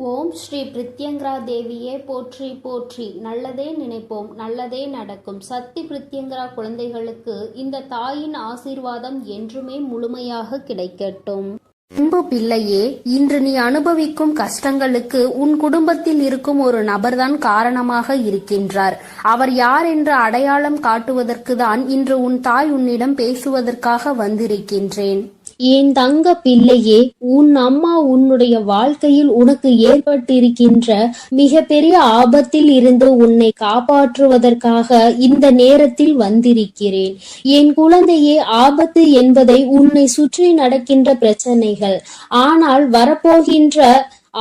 ஓம் ஸ்ரீ பிரித்யங்கரா தேவியே போற்றி போற்றி. நல்லதே நினைப்போம், நல்லதே நடக்கும். சக்தி பிரித்யங்கரா குழந்தைகளுக்கு இந்த தாயின் ஆசீர்வாதம் என்றுமே முழுமையாக கிடைக்கட்டும். அன்பு பிள்ளையே, இன்று நீ அனுபவிக்கும் கஷ்டங்களுக்கு உன் குடும்பத்தில் இருக்கும் ஒரு நபர்தான் காரணமாக இருக்கின்றார். அவர் யார் என்று அடையாளம் காட்டுவதற்கு தான் இன்று உன் தாய் உன்னிடம் பேசுவதற்காக வந்திருக்கின்றேன். என் தங்க பிள்ளையே, உன் அம்மா உன்னுடைய வாழ்க்கையில் உனக்கு ஏற்பட்டிருக்கின்ற மிக பெரிய ஆபத்தில் இருந்து உன்னை காப்பாற்றுவதற்காக இந்த நேரத்தில் வந்திருக்கிறேன். என் குழந்தையே, ஆபத்து என்பதை உன்னை சுற்றி நடக்கின்ற பிரச்சனைகள், ஆனால் வரப்போகின்ற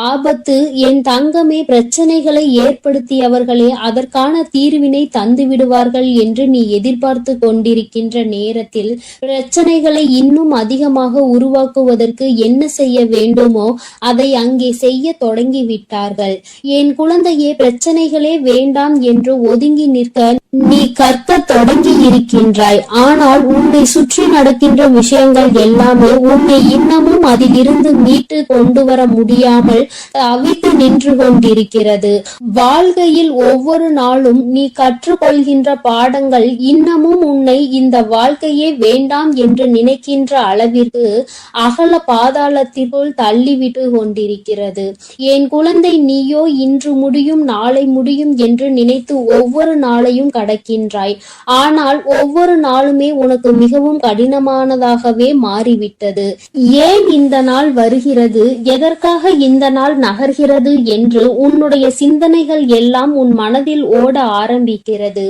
ஆபத்து என் தங்கமே, பிரச்சனைகளை ஏற்படுத்தியவர்களே அதற்கான தீர்வினை தந்து விடுவார்கள் என்று நீ எதிர்பார்த்து கொண்டிருக்கின்ற நேரத்தில் பிரச்சனைகளை இன்னும் அதிகமாக உருவாக்குவதற்கு என்ன செய்ய வேண்டுமோ அதை அங்கே செய்ய தொடங்கி விட்டார்கள். என் குழந்தையே, பிரச்சனைகளே வேண்டாம் என்று ஒதுங்கி நிற்க நீ கற்க தொடங்கி இருக்கின்றாய். ஆனால் உன்னை சுற்றி நடக்கின்ற விஷயங்கள் எல்லாமே உன்னை இன்னமும் அதிலிருந்து மீட்டு கொண்டு வர முடியாமல் தவித்து நின்று கொண்டிருக்கிறது. வாழ்க்கையில் ஒவ்வொரு நாளும் நீ கற்றுக்கொள்கின்ற பாடங்கள் இன்னமும் உன்னை இந்த வாழ்க்கையே வேண்டாம் என்று நினைக்கின்ற அளவிற்கு அகல பாதாளத்திற்குள் தள்ளிவிட்டு கொண்டிருக்கிறது. என் குழந்தை, நீயோ இன்று முடியும் நாளை முடியும் என்று நினைத்து ஒவ்வொரு நாளையும் கடக்கின்றாய். ஆனால் ஒவ்வொரு நாளுமே உனக்கு மிகவும் கடினமானதாகவே மாறிவிட்டது. ஏன் இந்த நாள் வருகிறது, எதற்காக இந்த நாள் நகர்கிறது என்று உன்னுடைய சிந்தனைகள் எல்லாம் உன் மனதில் ஓட ஆரம்பிக்கிறது.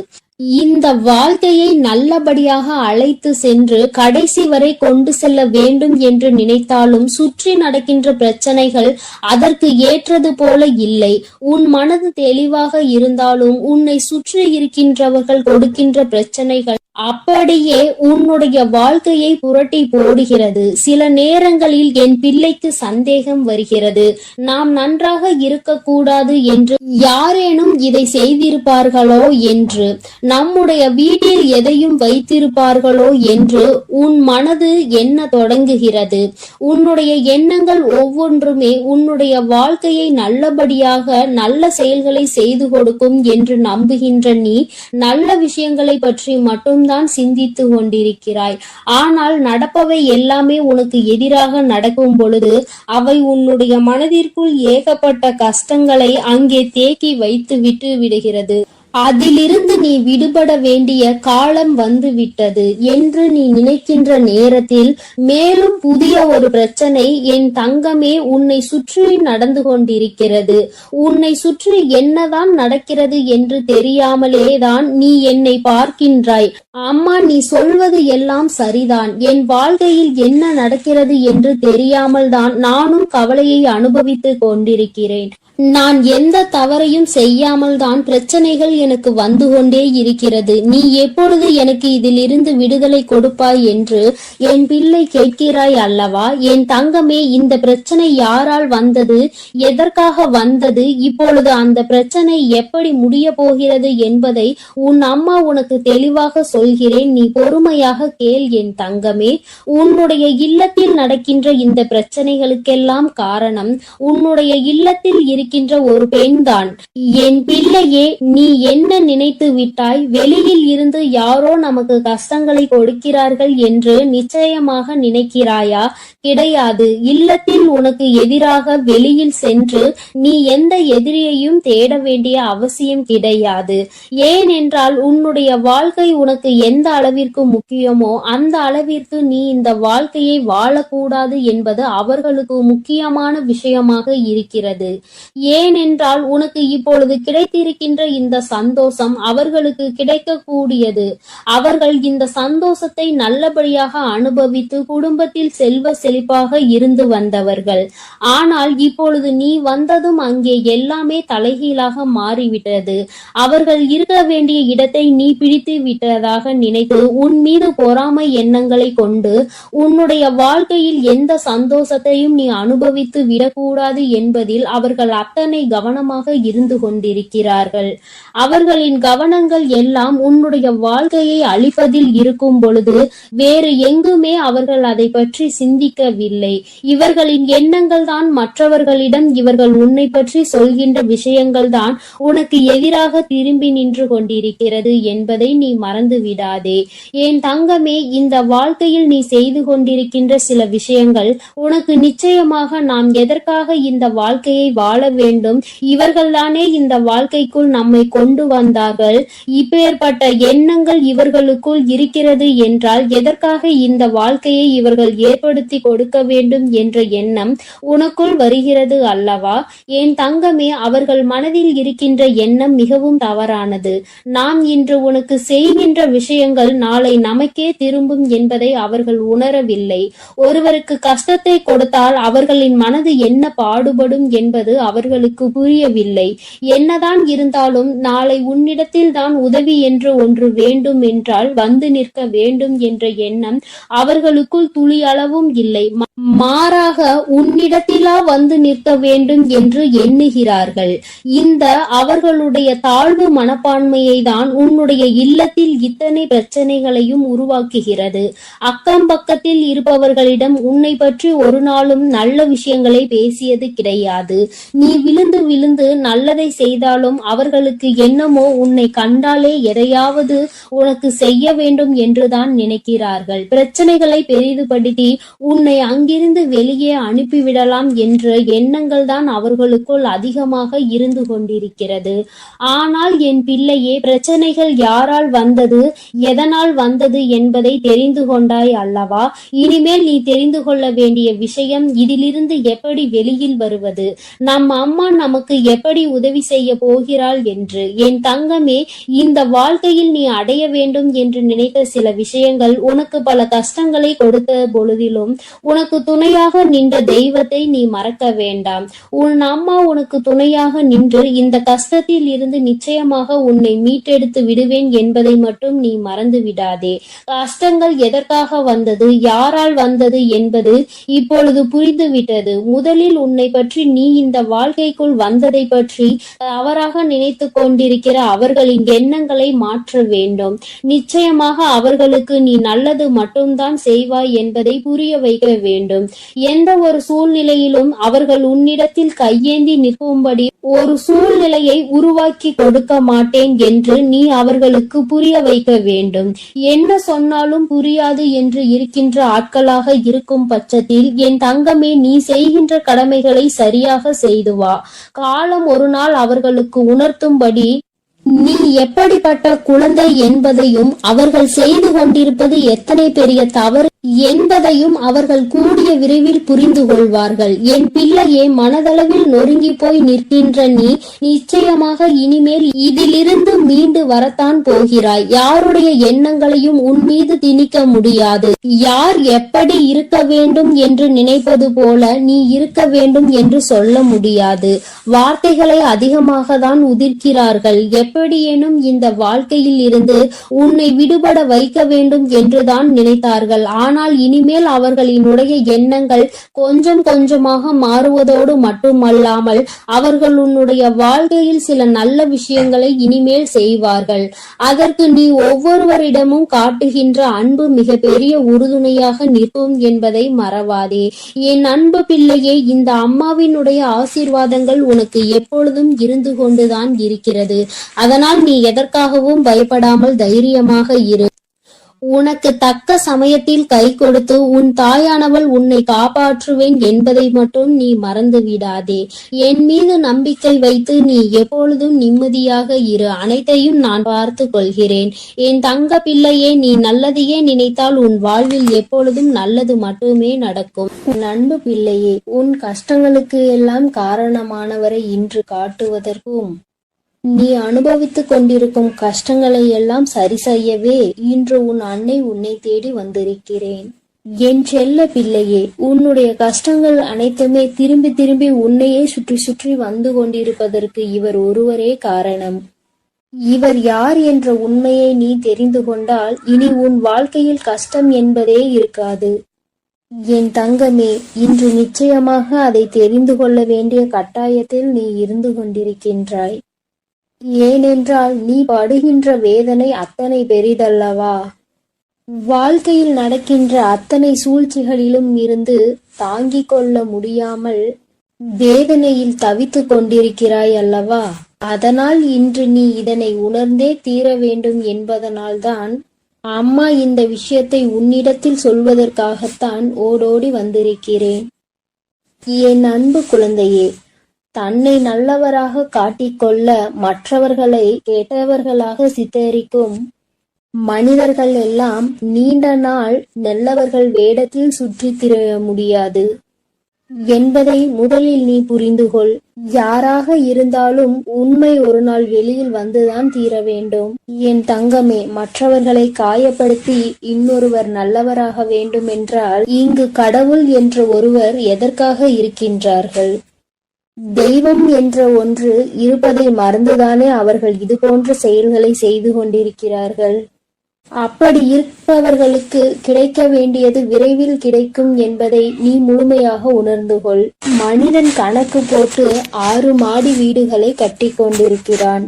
இந்த வாழ்க்கையை நல்லபடியாக அழைத்து சென்று கடைசி வரை கொண்டு செல்ல வேண்டும் என்று நினைத்தாலும் சுற்றி நடக்கின்ற பிரச்சனைகள் அதற்கு ஏற்றது போல இல்லை. உன் மனது தெளிவாக இருந்தாலும் உன்னை சுற்றி இருக்கின்றவர்கள் கொடுக்கின்ற பிரச்சனைகள் அப்படியே உன்னுடைய வாழ்க்கையை புரட்டி போடுகிறது. சில நேரங்களில் என் பிள்ளைக்கு சந்தேகம் வருகிறது, நாம் நன்றாக இருக்கக்கூடாது என்று யாரேனும் இதை செய்திருப்பார்களோ என்று, நம்முடைய வீட்டில் எதையும் வைத்திருப்பார்களோ என்று உன் மனது எண்ண தொடங்குகிறது. உன்னுடைய எண்ணங்கள் ஒவ்வொன்றுமே உன்னுடைய வாழ்க்கையை நல்லபடியாக நல்ல செயல்களை செய்து கொடுக்கும் என்று நம்புகின்ற நீ நல்ல விஷயங்களை பற்றி மட்டும் தான் சிந்தித்து கொண்டிருக்கிறாய். ஆனால் நடப்பவை எல்லாமே உனக்கு எதிராக நடக்கும் பொழுது அவை உன்னுடைய மனதிற்குள் ஏகப்பட்ட கஷ்டங்களை அங்கே தேக்கி வைத்து விட்டு விடுகிறது. அதிலிருந்து நீ விடுபட வேண்டிய காலம் வந்து விட்டது என்று நீ நினைக்கின்ற நேரத்தில் மேலும் புதிய ஒரு பிரச்சனை என் தங்கமே உன்னை சுற்றி நடந்து கொண்டிருக்கிறது. உன்னை சுற்றி என்னதான் நடக்கிறது என்று தெரியாமலே தான் நீ என்னை பார்க்கின்றாய். அம்மா, நீ சொல்வது எல்லாம் சரிதான், என் வாழ்க்கையில் என்ன நடக்கிறது என்று தெரியாமல் தான் நானும் கவலையை அனுபவித்து கொண்டிருக்கிறேன். நான் எந்த தவறையும் செய்யாமல் தான் பிரச்சனைகள் எனக்கு வந்து கொண்டே இருக்கிறது. நீ எப்பொழுது எனக்கு இதிலிருந்து விடுதலை கொடுப்பாய் என்று என் பிள்ளை கேட்கிறாய் அல்லவா? என் தங்கமே, இந்த பிரச்சனை யாரால் வந்தது, எதற்காக வந்தது, இப்பொழுது அந்த பிரச்சனை எப்படி முடிய போகிறது என்பதை உன் அம்மா உனக்கு தெளிவாக சொல்கிறேன். நீ பொறுமையாக கேள் என் தங்கமே. உன்னுடைய இல்லத்தில் நடக்கின்ற இந்த பிரச்சனைகளுக்கெல்லாம் காரணம் உன்னுடைய இல்லத்தில் இருக்கின்ற ஒரு பெண்தான். என் பிள்ளையே, நீ என்ன நினைத்து விட்டாய்? வெளியில் இருந்து யாரோ நமக்கு கஷ்டங்களை கொடுக்கிறார்கள் என்று நிச்சயமாக நினைக்கிறாயா? கிடையாது. இல்லத்தில் உனக்கு எதிராக வெளியில் சென்று நீ எந்த எதிரியையும் தேட வேண்டிய அவசியம் கிடையாது. ஏனென்றால் உன்னுடைய வாழ்க்கை உனக்கு எந்த அளவிற்கு முக்கியமோ அந்த அளவிற்கு நீ இந்த வாழ்க்கையை வாழக்கூடாது என்பது அவர்களுக்கு முக்கியமான விஷயமாக இருக்கிறது. ஏனென்றால் உனக்கு இப்பொழுது கிடைத்திருக்கின்ற இந்த சந்தோஷம் அவர்களுக்கு கிடைக்கக்கூடியது. அவர்கள் இந்த சந்தோஷத்தை நல்லபடியாக அனுபவித்து குடும்பத்தில் செல்வ செழிப்பாக இருந்து வந்தவர்கள். ஆனால் இப்பொழுது நீ வந்ததும் அங்கே எல்லாமே தலைகீழாக மாறிவிட்டது. அவர்கள் இருக்க வேண்டிய இடத்தை நீ பிடித்து விட்டதாக நினைத்து உன் மீது பொறாமை எண்ணங்களை கொண்டு உன்னுடைய வாழ்க்கையில் எந்த சந்தோஷத்தையும் நீ அனுபவித்து விடக்கூடாது என்பதில் அவர்கள் அத்தனை கவனமாக இருந்து கொண்டிருக்கிறார்கள். அவர்களின் கவனங்கள் எல்லாம் உன்னுடைய வாழ்க்கையை அழிப்பதில் இருக்கும் பொழுது வேறு எங்குமே அவர்கள் அதை பற்றி சிந்திக்கவில்லை. இவர்களின் எண்ணங்கள் தான் மற்றவர்களிடம் இவர்கள் உன்னை பற்றி சொல்கின்ற விஷயங்கள் தான் உனக்கு எதிராக திரும்பி நின்று கொண்டிருக்கிறது என்பதை நீ மறந்து விடாதே. என் தங்கமே, இந்த வாழ்க்கையில் நீ செய்து கொண்டிருக்கின்ற சில விஷயங்கள் உனக்கு நிச்சயமாக நாம் எதற்காக இந்த வாழ்க்கையை வாழ வேண்டும், இவர்கள்தானே இந்த வாழ்க்கைக்குள் நம்மை கொண்டு வந்தார்கள், இப்பேற்பட்ட எண்ணங்கள் இவர்களுக்குள் இருக்கிறது என்றால் எதற்காக இந்த வாழ்க்கையை இவர்கள் ஏற்படுத்தி கொடுக்க வேண்டும் என்ற எண்ணம் உனக்குள் வருகிறது அல்லவா? என் தங்கமே, அவர்கள் மனதில் இருக்கின்ற எண்ணம் மிகவும் தவறானது. நாம் இன்று உனக்கு செய்கின்ற விஷயங்கள் நாளை நமக்கே திரும்பும் என்பதை அவர்கள் உணரவில்லை. ஒருவருக்கு கஷ்டத்தை கொடுத்தால் அவர்களின் மனது என்ன பாடுபடும் என்பது அவர்களுக்கு புரியவில்லை. என்னதான் இருந்தாலும் நாளை உன்னிடத்தில் தான் உதவி என்று ஒன்று வேண்டும் என்றால் வந்து நிற்க வேண்டும் என்ற எண்ணம் அவர்களுக்குள் துளி அளவும் இல்லை. மாறாக உன்னிடத்திலா வந்து நிற்க வேண்டும் என்று எண்ணுகிறார்கள். இந்த அவர்களுடைய தாழ்வு மனப்பான்மையை தான் உன்னுடைய இல்லத்தில் இத்தனை பிரச்சனைகளையும் உருவாக்குகிறது. அக்கம் பக்கத்தில் இருப்பவர்களிடம் உன்னை பற்றி ஒரு நாளும் நல்ல விஷயங்களை பேசியது கிடையாது. நீ விழுந்து விழுந்து நல்லதை செய்தாலும் அவர்களுக்கு என்னமோ உன்னை கண்டாலே எதையாவது உனக்கு செய்ய வேண்டும் என்றுதான் நினைக்கிறார்கள். பிரச்சனைகளை பெரிதுபடுத்தி உன்னை அங்கிருந்து வெளியே அனுப்பிவிடலாம் என்ற எண்ணங்கள் தான் அவர்களுக்குள் அதிகமாக இருந்து கொண்டிருக்கிறது. ஆனால் என் பிள்ளையே, பிரச்சனைகள் யாரால் வந்தது, எதனால் வந்தது என்பதை தெரிந்து கொண்டாய் அல்லவா? இனிமேல் நீ தெரிந்து கொள்ள வேண்டிய விஷயம் இதிலிருந்து எப்படி வெளியில் வருவது, நம் அம்மா நமக்கு எப்படி உதவி செய்ய போகிறாள் என்று. என் தங்கமே, இந்த வாழ்க்கையில் நீ அடைய வேண்டும் என்று நினைத்த சில விஷயங்கள் உனக்கு பல கஷ்டங்களை கொடுத்த பொழுதிலும் உனக்கு துணையாக நின்ற தெய்வத்தை நீ மறக்க வேண்டாம். உன் அம்மா உனக்கு துணையாக நின்று இந்த கஷ்டத்தில் இருந்து நிச்சயமாக உன்னை மீட்டெடுத்து விடுவேன் என்பதை மட்டும் நீ மறந்து விடாதே. கஷ்டங்கள் எதற்காக வந்தது, யாரால் வந்தது என்பது இப்பொழுது புரிந்துவிட்டது. முதலில் உன்னை பற்றி நீ இந்த வாழ்க்கைக்குள் வந்ததை பற்றி தவறாக நினைத்து கொண்டிருக்கிற அவர்களின் எண்ணங்களை மாற்ற வேண்டும். நிச்சயமாக அவர்களுக்கு நீ நல்லது மட்டும்தான் செய்வாய் என்பதை புரிய வைக்க வேண்டும். எந்த ஒரு சூழ்நிலையிலும் அவர்கள் உன்னிடத்தில் கையேந்தி நிற்கும்படி ஒரு சூழ்நிலையை உருவாக்கி கொடுக்க மாட்டேன் என்று நீ அவர்களுக்கு புரிய வைக்க வேண்டும். என்ன சொன்னாலும் புரியாது என்று இருக்கின்ற ஆட்களாக இருக்கும் பட்சத்தில் என் தங்கமே, நீ செய்கின்ற கடமைகளை சரியாக செய்து வா. காலம் ஒரு நாள் அவர்களுக்கு உணர்த்தும்படி நீ எப்படிப்பட்ட குழந்தை என்பதையும் அவர்கள் செய்து கொண்டிருப்பது எத்தனை பெரிய தவறு என்பதையும் அவர்கள் கூடிய விரைவில் புரிந்து கொள்வார்கள். என் பிள்ளையே, மனதளவில் நொறுங்கி போய் நிற்கின்ற நீ நிச்சயமாக இனிமேல் இதிலிருந்து மீண்டு வரத்தான் போகிறாய். யாருடைய எண்ணங்களையும் உன் மீது திணிக்க முடியாது. யார் எப்படி இருக்க வேண்டும் என்று நினைப்பது போல நீ இருக்க வேண்டும் என்று சொல்ல முடியாது. வார்த்தைகளை அதிகமாக தான் உதிர்க்கிறார்கள். எப்படியேனும் இந்த வாழ்க்கையில் இருந்து உன்னை விடுபட வைக்க வேண்டும் என்றுதான் நினைத்தார்கள். ஆனால் இனிமேல் அவர்களினுடைய எண்ணங்கள் கொஞ்சம் கொஞ்சமாக மாறுவதோடு மட்டுமல்லாமல் அவர்கள் உன்னுடைய வாழ்க்கையில் சில நல்ல விஷயங்களை இனிமேல் செய்வார்கள். அதற்கு நீ ஒவ்வொருவரிடமும் காட்டுகின்ற அன்பு மிக பெரிய உறுதுணையாக நிற்கும் என்பதை மறவாதே. என் அன்பு பிள்ளையே, இந்த அம்மாவினுடைய ஆசீர்வாதங்கள் உனக்கு எப்பொழுதும் இருந்து கொண்டுதான் இருக்கிறது. அதனால் நீ எதற்காகவும் பயப்படாமல் தைரியமாக இரு. உனக்கு தக்க சமயத்தில் கை கொடுத்து உன் தாயானவள் உன்னை காப்பாற்றுவேன் என்பதை மட்டும் நீ மறந்து விடாதே. என் மீது நம்பிக்கை வைத்து நீ எப்பொழுதும் நிம்மதியாக இரு. அனைத்தையும் நான் பார்த்து கொள்கிறேன். என் தங்க பிள்ளையே, நீ நல்லதையே நினைத்தால் உன் வாழ்வில் எப்பொழுதும் நல்லது மட்டுமே நடக்கும். உன் அன்பு பிள்ளையே, உன் கஷ்டங்களுக்கு எல்லாம் காரணமானவரை இன்று காட்டுவதற்கும் நீ அனுபவித்துக் கொண்டிருக்கும் கஷ்டங்களை எல்லாம் சரி செய்யவே இன்று உன் அன்னை உன்னை தேடி வந்திருக்கிறேன். என் செல்ல பிள்ளையே, உன்னுடைய கஷ்டங்கள் அனைத்துமே திரும்பி திரும்பி உன்னையே சுற்றி சுற்றி வந்து கொண்டிருப்பதற்கு இவர் ஒருவரே காரணம். இவர் யார் என்ற உண்மையை நீ தெரிந்து கொண்டால் இனி உன் வாழ்க்கையில் கஷ்டம் என்பதே இருக்காது. என் தங்கமே, இன்று நிச்சயமாக அதை தெரிந்து கொள்ள வேண்டிய கட்டாயத்தில் நீ இருந்து கொண்டிருக்கின்றாய். ஏனென்றால் நீ படுகின்ற வேதனை அத்தனை பெரிதல்லவா. வாழ்க்கையில் நடக்கின்ற அத்தனை சூழ்ச்சிகளிலும் இருந்து தாங்கிக் கொள்ள முடியாமல் வேதனையில் தவித்துக் கொண்டிருக்கிறாய் அல்லவா. அதனால் இன்று நீ இதனை உணர்ந்தே தீர வேண்டும் என்பதனால்தான் அம்மா இந்த விஷயத்தை உன்னிடத்தில் சொல்வதற்காகத்தான் ஓடோடி வந்திருக்கிறேன். என் அன்பு குழந்தையே, தன்னை நல்லவராக காட்டிக்கொள்ள மற்றவர்களை கெட்டவர்களாக சித்தரிக்கும் மனிதர்கள் எல்லாம் நீண்ட நாள் நல்லவர்கள் வேடத்தில் சுற்றித் திரிய முடியாது என்பதை முதலில் நீ புரிந்துகொள். யாராக இருந்தாலும் உண்மை ஒரு நாள் வெளியில் வந்துதான் தீர வேண்டும். என் தங்கமே, மற்றவர்களை காயப்படுத்தி இன்னொருவர் நல்லவராக வேண்டும் என்றால் இங்கு கடவுள் என்ற ஒருவர் எதற்காக இருக்கின்றார்கள்? தெய்வம் என்ற ஒன்று இருப்பதை மறந்துதானே அவர்கள் இது போன்ற செயல்களை செய்து கொண்டிருக்கிறார்கள். அப்படி இருப்பவர்களுக்கு கிடைக்க வேண்டியது விரைவில் கிடைக்கும் என்பதை நீ முழுமையாக உணர்ந்து கொள். மனிதன் கணக்கு போட்டு 6 மாடி வீடுகளை கட்டி கொண்டிருக்கிறான்.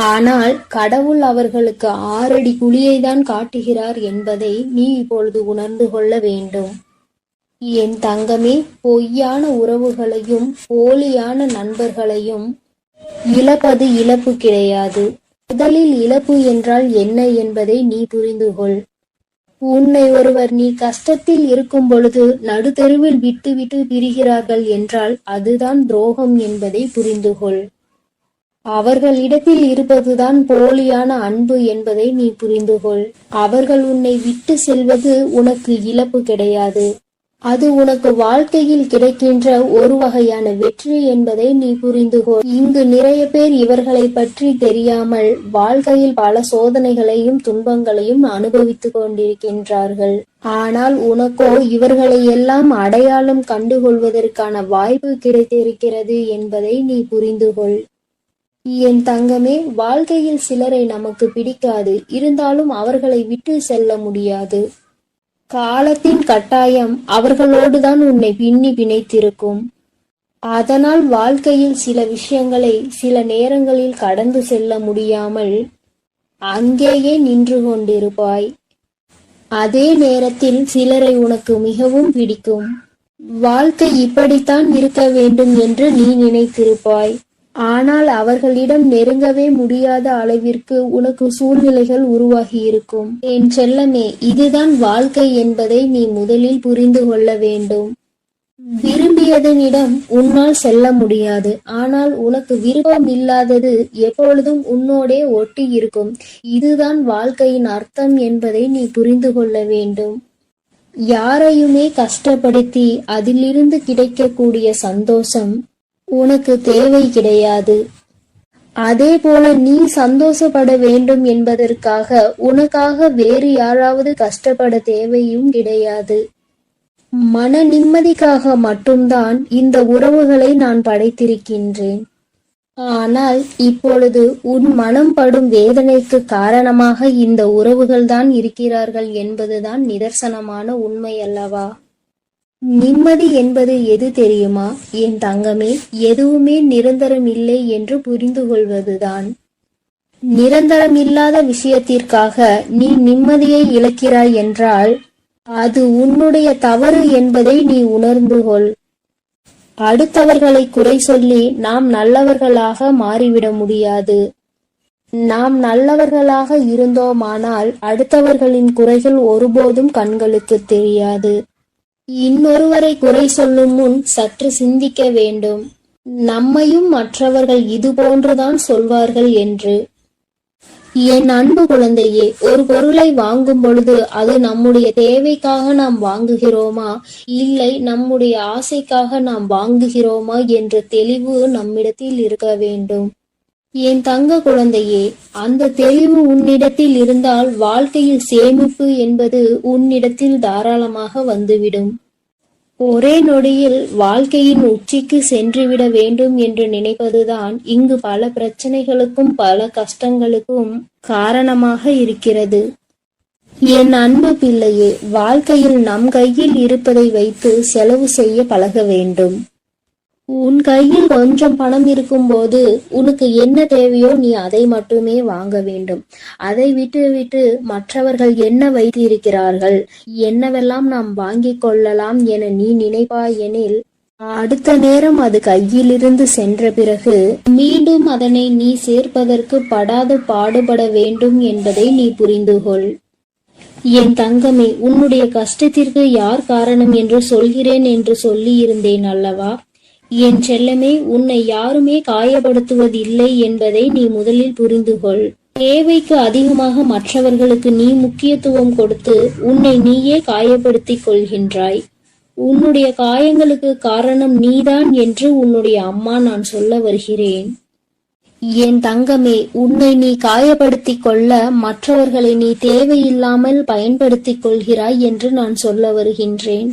ஆனால் கடவுள் அவர்களுக்கு 6 அடி குழியை தான் காட்டுகிறார் என்பதை நீ இப்பொழுது உணர்ந்து கொள்ள வேண்டும். என் தங்கமே, பொய்யான உறவுகளையும் போலியான நண்பர்களையும் இழப்பது இழப்பு கிடையாது. முதலில் இழப்பு என்றால் என்ன என்பதை நீ புரிந்து கொள். உன்னை ஒருவர் நீ கஷ்டத்தில் இருக்கும் பொழுது நடுத்தெருவில் விட்டு விட்டு பிரிகிறார்கள் என்றால் அதுதான் துரோகம் என்பதை புரிந்து கொள். அவர்களிடத்தில் இருப்பதுதான் போலியான அன்பு என்பதை நீ புரிந்து கொள். அவர்கள் உன்னை விட்டு செல்வது உனக்கு இழப்பு கிடையாது. அது உனக்கு வாழ்க்கையில் கிடைக்கின்ற ஒரு வகையான வெற்றி என்பதை நீ புரிந்து கொள். இங்கு நிறைய பேர் இவர்களை பற்றி தெரியாமல் வாழ்க்கையில் பல சோதனைகளையும் துன்பங்களையும் அனுபவித்துக் கொண்டிருக்கின்றார்கள். ஆனால் உனக்கோ இவர்களை எல்லாம் அடையாளம் கண்டுகொள்வதற்கான வாய்ப்பு கிடைத்திருக்கிறது என்பதை நீ புரிந்து கொள். என் தங்கமே, வாழ்க்கையில் சிலரை நமக்கு பிடிக்காது, இருந்தாலும் அவர்களை விட்டு செல்ல முடியாது. காலத்தின் கட்டாயம் அவர்களோடுதான் உன்னை பின்னி பிணைத்திருக்கும். அதனால் வாழ்க்கையில் சில விஷயங்களை சில நேரங்களில் கடந்து செல்ல முடியாமல் அங்கேயே நின்று கொண்டிருப்பாய். அதே நேரத்தில் சிலரை உனக்கு மிகவும் பிடிக்கும். வாழ்க்கை இப்படித்தான் இருக்க வேண்டும் என்று நீ நினைத்திருப்பாய். ஆனால் அவர்களிடம் நெருங்கவே முடியாத அளவிற்கு உனக்கு சூழ்நிலைகள் உருவாகி இருக்கும். என் செல்லமே, இதுதான் வாழ்க்கை என்பதை நீ முதலில் புரிந்து கொள்ள வேண்டும். விரும்பியதனிடம் உன்னால் செல்ல முடியாது. ஆனால் உனக்கு விருப்பம் இல்லாதது எப்பொழுதும் உன்னோடே ஒட்டி இருக்கும். இதுதான் வாழ்க்கையின் அர்த்தம் என்பதை நீ புரிந்து கொள்ள வேண்டும். யாரையுமே கஷ்டப்படுத்தி அதிலிருந்து கிடைக்கக்கூடிய சந்தோஷம் உனக்கு தேவை கிடையாது. அதே போல நீ சந்தோஷப்பட வேண்டும் என்பதற்காக உனக்காக வேறு யாராவது கஷ்டப்பட தேவையும் கிடையாது. மன நிம்மதிக்காக மட்டும்தான் இந்த உறவுகளை நான் படைத்திருக்கின்றேன். ஆனால் இப்பொழுது உன் மனம் படும் வேதனைக்கு காரணமாக இந்த உறவுகள் தான் இருக்கிறார்கள் என்பதுதான் நிதர்சனமான உண்மை அல்லவா. நிம்மதி என்பது எது தெரியுமா என் தங்கமே? எதுவுமே நிரந்தரம் இல்லை என்று புரிந்து கொள்வதுதான். நிரந்தரம் இல்லாத விஷயத்திற்காக நீ நிம்மதியை இழக்கிறாய் என்றால் அது உன்னுடைய தவறு என்பதை நீ உணர்ந்து கொள். அடுத்தவர்களை குறை சொல்லி நாம் நல்லவர்களாக மாறிவிட முடியாது. நாம் நல்லவர்களாக இருந்தோமானால் அடுத்தவர்களின் குறைகள் ஒருபோதும் கண்களுக்கு தெரியாது. இன்னொருவரை குறை சொல்லும் முன் சற்று சிந்திக்க வேண்டும். நம்மையும் மற்றவர்கள் இது போன்றுதான் சொல்வார்கள் என்று. என் அன்பு குழந்தையே, ஒரு பொருளை வாங்கும் பொழுது அது நம்முடைய தேவைக்காக நாம் வாங்குகிறோமா, இல்லை நம்முடைய ஆசைக்காக நாம் வாங்குகிறோமா என்ற தெளிவு நம்மிடத்தில் இருக்க வேண்டும். என் தங்க குழந்தையே, அந்த தெளிவு உன்னிடத்தில் இருந்தால் வாழ்க்கையில் சேமிப்பு என்பது உன்னிடத்தில் தாராளமாக வந்துவிடும். ஒரே நொடியில் வாழ்க்கையின் உச்சிக்கு சென்றுவிட வேண்டும் என்று நினைப்பதுதான் இங்கு பல பிரச்சனைகளுக்கும் பல கஷ்டங்களுக்கும் காரணமாக இருக்கிறது. என் அன்பு பிள்ளையே, வாழ்க்கையில் நம் கையில் இருப்பதை வைத்து செலவு செய்ய பழக வேண்டும். உன் கையில் கொஞ்சம் பணம் இருக்கும்போது உனக்கு என்ன தேவையோ நீ அதை மட்டுமே வாங்க வேண்டும். அதை விட்டு மற்றவர்கள் என்ன வைத்திருக்கிறார்கள், என்னவெல்லாம் நாம் வாங்கிக் கொள்ளலாம் என நீ நினைப்பாயெனில் அடுத்த நேரம் அது கையிலிருந்து சென்ற பிறகு மீண்டும் அதனை நீ சேர்ப்பதற்கு படாது பாடுபட வேண்டும் என்பதை நீ புரிந்து கொள். என் தங்கமே, உன்னுடைய கஷ்டத்திற்கு யார் காரணம் என்று சொல்கிறேன் என்று சொல்லி இருந்தேன் அல்லவா? என் செல்லமே, உன்னை யாருமே காயப்படுத்துவதில்லை என்பதை நீ முதலில் புரிந்து கொள். தேவைக்கு அதிகமாக மற்றவர்களுக்கு நீ முக்கியத்துவம் கொடுத்து உன்னை நீயே காயப்படுத்திக் கொள்கின்றாய். உன்னுடைய காயங்களுக்கு காரணம் நீதான் என்று உன்னுடைய அம்மா நான் சொல்ல வருகிறேன். என் தங்கமே, உன்னை நீ காயப்படுத்திக் கொள்ள மற்றவர்களை நீ தேவையில்லாமல் பயன்படுத்திக் கொள்கிறாய் என்று நான் சொல்ல வருகின்றேன்.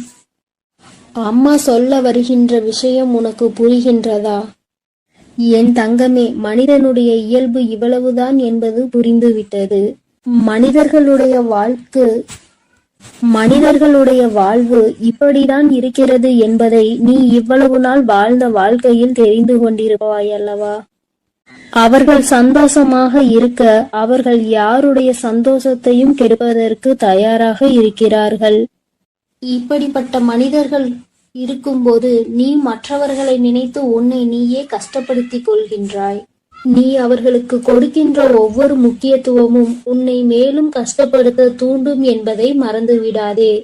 அம்மா சொல்ல வருகின்ற விஷயம் உனக்கு புரிகின்றதா? என் தங்கமே, மனிதனுடைய இயல்பு இவ்வளவுதான் என்பது புரிந்துவிட்டது. மனிதர்களுடைய வாழ்வு இப்படிதான் இருக்கிறது என்பதை நீ இவ்வளவு நாள் வாழ்ந்த வாழ்க்கையில் தெரிந்து கொண்டிருப்பாய் அல்லவா? அவர்கள் சந்தோஷமாக இருக்க அவர்கள் யாருடைய சந்தோஷத்தையும் கெடுப்பதற்கு தயாராக இருக்கிறார்கள். இப்படிப்பட்ட மனிதர்கள் இருக்கும்போது நீ மற்றவர்களை நினைத்து உன்னை நீயே கஷ்டப்படுத்திக் கொள்கின்றாய். நீ அவர்களுக்கு கொடுக்கின்ற ஒவ்வொரு முக்கியத்துவமும் உன்னை மேலும் கஷ்டப்படுத்த தூண்டும் என்பதை மறந்துவிடாதே.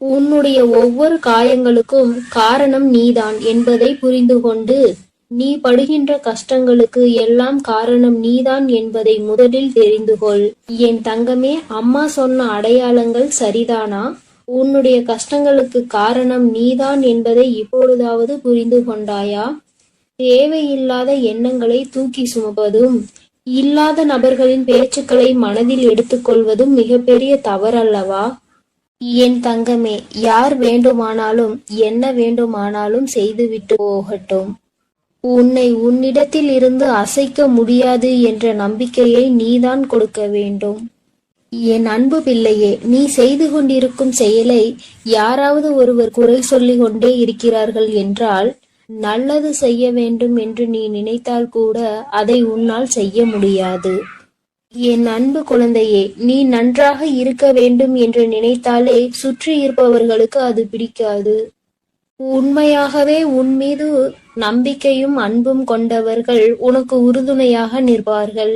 உன்னுடைய ஒவ்வொரு காயங்களுக்கும் காரணம் நீதான் என்பதை புரிந்து கொண்டு நீ படுகின்ற கஷ்டங்களுக்கு எல்லாம் காரணம் நீதான் என்பதை முதலில் தெரிந்து கொள். என் தங்கமே, அம்மா சொன்ன அடையாளங்கள் சரிதானா? உன்னுடைய கஷ்டங்களுக்கு காரணம் நீதான் என்பதை இப்பொழுதாவது புரிந்து கொண்டாயா? தேவையில்லாத எண்ணங்களை தூக்கி சுமப்பதும் இல்லாத நபர்களின் பேச்சுக்களை மனதில் எடுத்துக்கொள்வதும் மிகப்பெரிய தவறல்லவா? என் தங்கமே, யார் வேண்டுமானாலும் என்ன வேண்டுமானாலும் செய்துவிட்டு போகட்டும். உன்னை உன்னிடத்தில் இருந்து அசைக்க முடியாது என்ற நம்பிக்கையை நீதான் கொடுக்க வேண்டும். என் அன்பு பிள்ளையே, நீ செய்து கொண்டிருக்கும் செயலை யாராவது ஒருவர் குறை சொல்லிக் கொண்டே இருக்கிறார்கள் என்றால் நல்லது செய்ய வேண்டும் என்று நீ நினைத்தால் கூட அதை உன்னால் செய்ய முடியாது. என் அன்பு குழந்தையே, நீ நன்றாக இருக்க வேண்டும் என்று நினைத்தாலே சுற்றி இருப்பவர்களுக்கு அது பிடிக்காது. உண்மையாகவே உன் மீது நம்பிக்கையும் அன்பும் கொண்டவர்கள் உனக்கு உறுதுணையாக நிற்பார்கள்.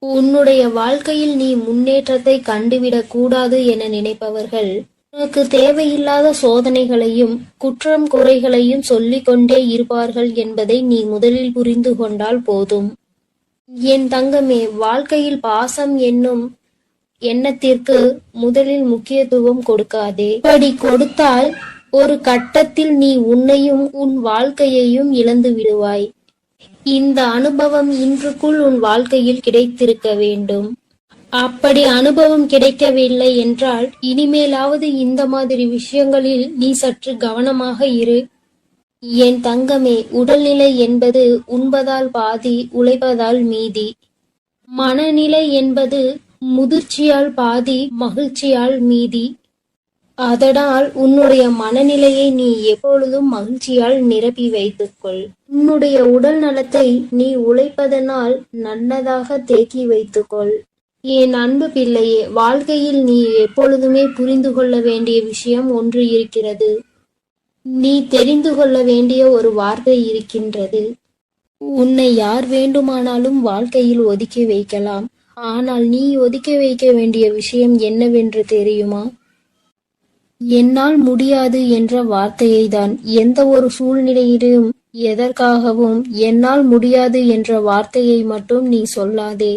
உன்னுடைய வாழ்க்கையில் நீ முன்னேற்றத்தை கண்டுவிடக் கூடாது என நினைப்பவர்கள் உனக்கு தேவையில்லாத சோதனைகளையும் குற்றம் குறைகளையும் சொல்லிக் கொண்டே இருப்பார்கள் என்பதை நீ முதலில் புரிந்து கொண்டால் போதும். என் தங்கமே, வாழ்க்கையில் பாசம் என்னும் எண்ணத்திற்கு முதலில் முக்கியத்துவம் கொடுக்காதே. இப்படி கொடுத்தால் ஒரு கட்டத்தில் நீ உன்னையும் உன் வாழ்க்கையையும் இழந்து விடுவாய். இந்த அனுபவம் இன்றுக்குள் உன் வாழ்க்கையில் கிடைத்திருக்க வேண்டும். அப்படி அனுபவம் கிடைக்கவில்லை என்றால் இனிமேலாவது இந்த மாதிரி விஷயங்களில் நீ சற்று கவனமாக இரு. என் தங்கமே, உடல்நிலை என்பது உண்பதால் பாதி, உழைப்பதால் மீதி. மனநிலை என்பது முதிர்ச்சியால் பாதி, மகிழ்ச்சியால் மீதி. அதனால் உன்னுடைய மனநிலையை நீ எப்பொழுதும் மகிழ்ச்சியால் நிரப்பி வைத்துக்கொள். உன்னுடைய உடல் நலத்தை நீ உழைப்பதனால் நல்லதாக தேக்கி வைத்துக்கொள். என் அன்பு பிள்ளையே, வாழ்க்கையில் நீ எப்பொழுதுமே புரிந்து கொள்ள வேண்டிய விஷயம் ஒன்று இருக்கிறது. நீ தெரிந்து கொள்ள வேண்டிய ஒரு வார்த்தை இருக்கின்றது. உன்னை யார் வேண்டுமானாலும் வாழ்க்கையில் ஒதுக்கி வைக்கலாம். ஆனால் நீ ஒதுக்கி வைக்க வேண்டிய விஷயம் என்னவென்று தெரியுமா? என்னால் முடியாது என்ற வார்த்தையை தான். எந்த ஒரு சூழ்நிலையிலும் எதற்காகவும் என்னால் முடியாது என்ற வார்த்தையை மட்டும் நீ சொல்லாதே.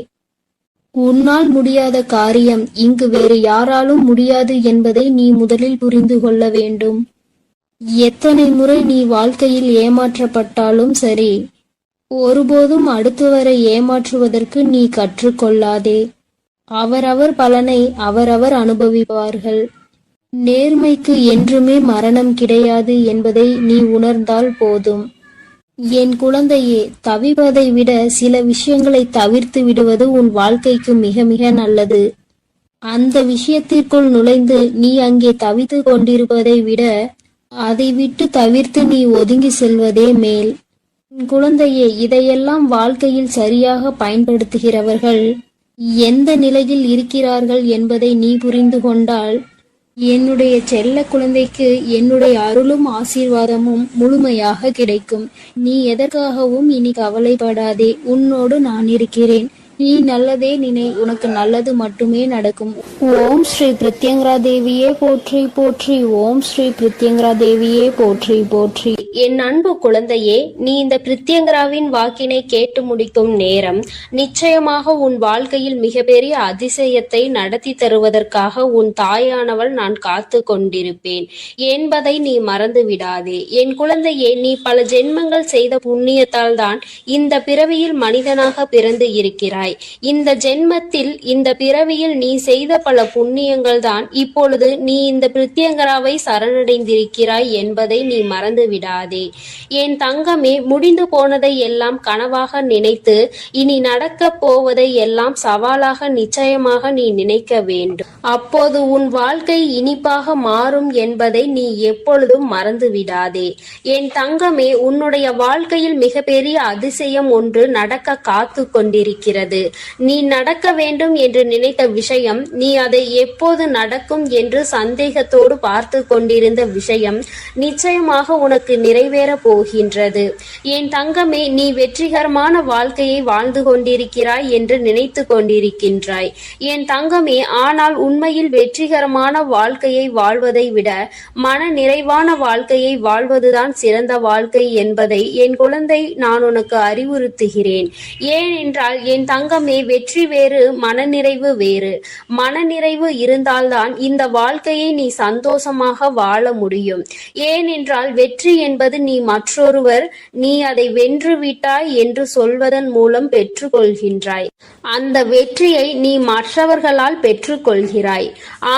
உன்னால் முடியாத காரியம் இங்கு வேறு யாராலும் முடியாது என்பதை நீ முதலில் புரிந்து கொள்ள வேண்டும். எத்தனை முறை நீ வாழ்க்கையில் ஏமாற்றப்பட்டாலும் சரி, ஒருபோதும் அடுத்தவரை ஏமாற்றுவதற்கு நீ கற்றுக்கொள்ளாதே. அவரவர் பலனை அவரவர் அனுபவிப்பார்கள். நேர்மைக்கு என்றுமே மரணம் கிடையாது என்பதை நீ உணர்ந்தால் போதும். என் குழந்தையே, தவிப்பதை விட சில விஷயங்களை தவிர்த்து விடுவது உன் வாழ்க்கைக்கு மிக மிக நல்லது. அந்த விஷயத்திற்குள் நுழைந்து நீ அங்கே தவித்து கொண்டிருப்பதை விட அதை விட்டு தவிர்த்து நீ ஒதுங்கி செல்வதே மேல். குழந்தையே, இதையெல்லாம் வாழ்க்கையில் சரியாக பயன்படுத்துகிறவர்கள் எந்த நிலையில் இருக்கிறார்கள் என்பதை நீ புரிந்து கொண்டால் என்னுடைய செல்ல குழந்தைக்கு என்னுடைய அருளும் ஆசீர்வாதமும் முழுமையாக கிடைக்கும். நீ எதற்காகவும் இனி கவலைப்படாதே. உன்னோடு நான் இருக்கிறேன். நீ நல்லதே நினை, உனக்கு நல்லது மட்டுமே நடக்கும். ஓம் ஸ்ரீ பிரத்யங்கரா தேவியே போற்றி போற்றி. ஓம் ஸ்ரீ பிரத்யங்கரா தேவியே போற்றி போற்றி. என் அன்பு குழந்தையே, நீ இந்த பிரத்யங்கராவின் வாக்கினை கேட்டு முடிக்கும் நேரம் நிச்சயமாக உன் வாழ்க்கையில் மிகப்பெரிய அதிசயத்தை நடத்தி தருவதற்காக உன் தாயானவள் நான் காத்து கொண்டிருப்பேன் என்பதை நீ மறந்து விடாதே. என் குழந்தையே, நீ பல ஜென்மங்கள் செய்த புண்ணியத்தால் தான் இந்த பிறவியில் மனிதனாக பிறந்து இருக்கிறாய். இந்த ஜென்மத்தில், இந்த பிறவியில் நீ செய்த பல புண்ணியங்கள் தான் இப்பொழுது நீ இந்த பிரத்யங்கராவை சரணடைந்திருக்கிறாய் என்பதை நீ மறந்து விடாதே. என் தங்கமே, முடிந்து போனதை எல்லாம் கனவாக நினைத்து இனி நடக்க போவதை எல்லாம் சவாலாக நிச்சயமாக நீ நினைக்க வேண்டும். அப்போது உன் வாழ்க்கை இனிப்பாக மாறும் என்பதை நீ எப்பொழுதும் மறந்து விடாதே. என் தங்கமே, உன்னுடைய வாழ்க்கையில் மிகப்பெரிய அதிசயம் ஒன்று நடக்க காத்து கொண்டிருக்கிறது. நீ நடக்க வேண்டும் என்று நினைத்த விஷயம், நீ அதை எப்போது நடக்கும் என்று சந்தேகத்தோடு பார்த்து கொண்டிருந்த விஷயம் நிச்சயமாக உனக்கு நிறைவேற போகின்றது. என் தங்கமே, நீ வெற்றிகரமான வாழ்க்கையை வாழ்ந்து கொண்டிருக்கிறாய் என்று நினைத்து கொண்டிருக்கின்றாய். என் தங்கமே, ஆனால் உண்மையில் வெற்றிகரமான வாழ்க்கையை வாழ்வதை விட மன நிறைவான வாழ்க்கையை வாழ்வதுதான் சிறந்த வாழ்க்கை என்பதை என் குழந்தை நான் உனக்கு அறிவுறுத்துகிறேன். ஏனென்றால் என் தங்கமே, வெற்றி வேறு, மனநிறைவு வேறு. மனநிறைவு இருந்தால்தான் இந்த வாழ்க்கையை நீ சந்தோஷமாக வாழ முடியும். ஏனென்றால் வெற்றி என்பது நீ மற்றொருவர் நீ அதை வென்று விட்டாய் என்று சொல்வதன் மூலம் பெற்றுக்கொள்கின்றாய். அந்த வெற்றியை நீ மற்றவர்களால் பெற்றுக்கொள்கிறாய்.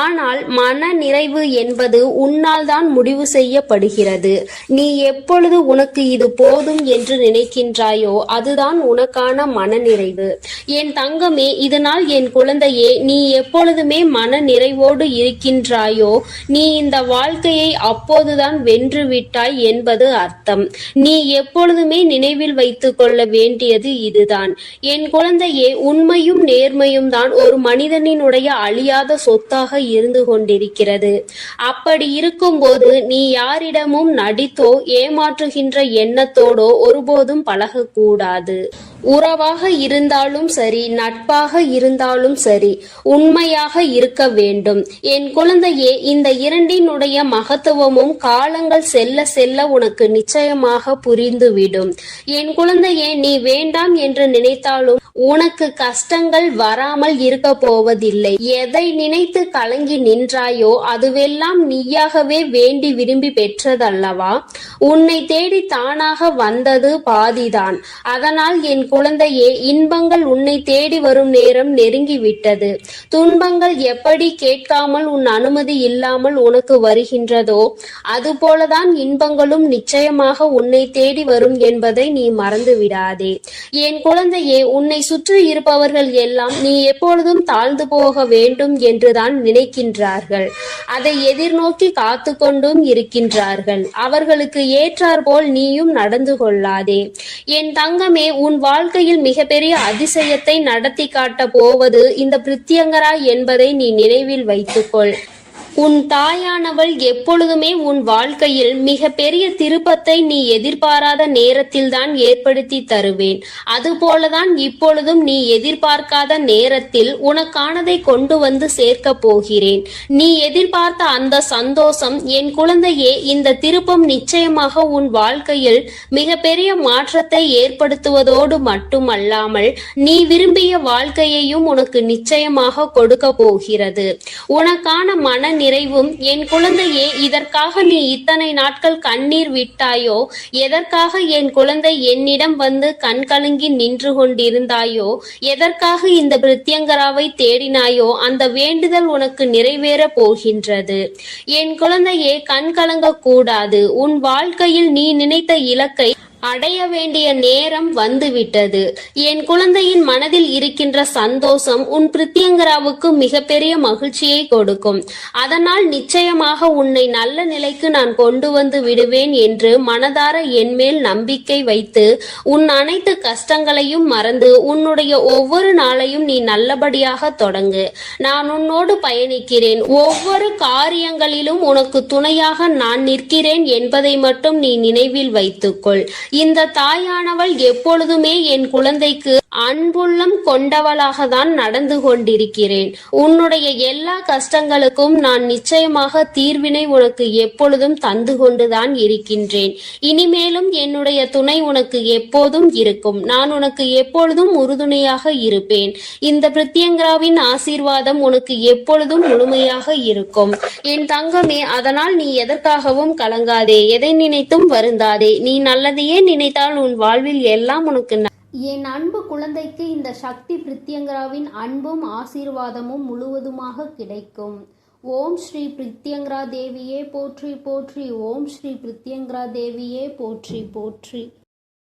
ஆனால் மன நிறைவு என்பது உன்னால் தான் முடிவு செய்யப்படுகிறது. நீ எப்பொழுது உனக்கு இது போதும் என்று நினைக்கின்றாயோ அதுதான் உனக்கான மனநிறைவு. என் தங்கமே, இதனால் என் குழந்தையே, நீ எப்பொழுதுமே மன நிறைவோடு இருக்கின்றாயோ நீ இந்த வாழ்க்கையை அப்போதுதான் வென்று விட்டாய் என்பது அர்த்தம். நீ எப்பொழுதுமே நினைவில் வைத்துக் கொள்ள வேண்டியது இதுதான். என் குழந்தையே, உண்மையும் நேர்மையும் தான் ஒரு மனிதனினுடைய அழியாத சொத்தாக இருந்து கொண்டிருக்கிறது. அப்படி இருக்கும்போது நீ யாரிடமும் நடித்தோ ஏமாற்றுகின்ற எண்ணத்தோடோ ஒருபோதும் பழகக்கூடாது. உறவாக இருந்தாலும் சரி, நட்பாக இருந்தாலும் சரி, உண்மையாக இருக்க வேண்டும். என் குழந்தையே, இந்த இரண்டினுடைய மகத்துவமும் காலங்கள் செல்ல செல்ல உனக்கு நிச்சயமாக புரிந்துவிடும். என் குழந்தையே, நீ வேண்டாம் என்று நினைத்தாலும் உனக்கு கஷ்டங்கள் வராமல் இருக்க போவதில்லை. எதை நினைத்து கலங்கி நின்றாயோ அதுவெல்லாம் நீயாகவே வேண்டி விரும்பி பெற்றதல்லவா? உன்னை தேடி தானாக வந்தது பாதிதான். அதனால் என் குழந்தையே, இன்பங்கள் உன்னை தேடி வரும் நேரம் நெருங்கிவிட்டது. துன்பங்கள் எப்படி கேட்காமல் உன் அனுமதி இல்லாமல் உனக்கு வருகின்றதோ அதுபோலதான் இன்பங்களும் நிச்சயமாக உன்னை தேடி வரும் என்பதை நீ மறந்து விடாதே. என் குழந்தையே, உன்னை சுற்றி இருப்பவர்கள் எல்லாம் நீ எப்பொழுதும் தாழ்ந்து போக வேண்டும் என்றுதான் நினைக்கின்றார்கள். அதை எதிர்நோக்கி காத்து கொண்டும் இருக்கின்றார்கள். அவர்களுக்கு ஏற்றாற்போல் நீயும் நடந்து கொள்ளாதே. என் தங்கமே, உன் வாழ்க்கையில் மிகப்பெரிய அதிசயத்தை நடத்தி காட்ட போவது இந்த பிரத்யங்கரா என்பதை நீ நினைவில் வைத்துக்கொள். உன் தாயானவள் எப்பொழுதுமே உன் வாழ்க்கையில் மிக பெரிய திருப்பத்தை நீ எதிர்பாராத நேரத்தில்தான் ஏற்படுத்தி தருவேன். அதுபோலதான் இப்பொழுதும் நீ எதிர்பார்க்காத நேரத்தில் உனக்கானதை கொண்டு வந்து சேர்க்க போகிறேன். நீ எதிர்பார்த்த அந்த சந்தோஷம் என் குழந்தையே, இந்த திருப்பம் நிச்சயமாக உன் வாழ்க்கையில் மிக பெரிய மாற்றத்தை ஏற்படுத்துவதோடு மட்டுமல்லாமல் நீ விரும்பிய வாழ்க்கையையும் உனக்கு நிச்சயமாக கொடுக்க போகிறது. உனக்கான மன நிறைவும் என் குழந்தையே, இதற்காக நீ இத்தனை நாட்கள் கண்ணீர் விட்டாயோ, எதற்காக என் குழந்தை என்னிடம் வந்து கண் கலங்கி நின்று கொண்டிருந்தாயோ, எதற்காக இந்த பிரத்யங்கராவை தேடினாயோ அந்த வேண்டுதல் உனக்கு நிறைவேற போகின்றது. என் குழந்தையே, கண் கலங்க கூடாது. உன் வாழ்க்கையில் நீ நினைத்த இலக்கை அடைய வேண்டிய நேரம் வந்துவிட்டது. என் குழந்தையின் மனதில் இருக்கின்ற சந்தோஷம் உன் பிரித்யங்கராவுக்கு மிகப்பெரிய மகிழ்ச்சியை கொடுக்கும். அதனால் நிச்சயமாக உன்னை நல்ல நிலைக்கு நான் கொண்டு வந்து விடுவேன் என்று மனதார என்மேல் நம்பிக்கை வைத்து உன் அனைத்து கஷ்டங்களையும் மறந்து உன்னுடைய ஒவ்வொரு நாளையும் நீ நல்லபடியாக தொடங்கு. நான் உன்னோடு பயணிக்கிறேன். ஒவ்வொரு காரியங்களிலும் உனக்கு துணையாக நான் நிற்கிறேன் என்பதை மட்டும் நீ நினைவில் வைத்துக்கொள். இந்த தாயானவள் எப்பொழுதுமே என் குழந்தைக்கு அன்புள்ளம் கொண்டவளாக தான் நடந்து கொண்டிருக்கிறேன். உன்னுடைய எல்லா கஷ்டங்களுக்கும் நான் நிச்சயமாக தீர்வினை உனக்கு எப்பொழுதும் தந்து கொண்டுதான் இருக்கின்றேன். இனிமேலும் என்னுடைய துணை உனக்கு எப்போதும் இருக்கும். நான் உனக்கு எப்பொழுதும் உறுதுணையாக இருப்பேன். இந்த பிரித்யங்கராவின் ஆசீர்வாதம் உனக்கு எப்பொழுதும் முழுமையாக இருக்கும் என் தங்கமே. அதனால் நீ எதற்காகவும் கலங்காதே, எதை நினைத்தும் வருந்தாதே. நீ நல்லதையே நினைத்தால் உன் வாழ்வில் எல்லாம் உனக்கு என் அன்பு குழந்தைக்கு இந்த சக்தி பிரித்யங்கராவின் அன்பும் ஆசீர்வாதமும் முழுவதுமாக கிடைக்கும். ஓம் ஸ்ரீ பிரித்யங்கரா தேவியே போற்றி போற்றி. ஓம் ஸ்ரீ பிரித்யங்கரா தேவியே போற்றி போற்றி.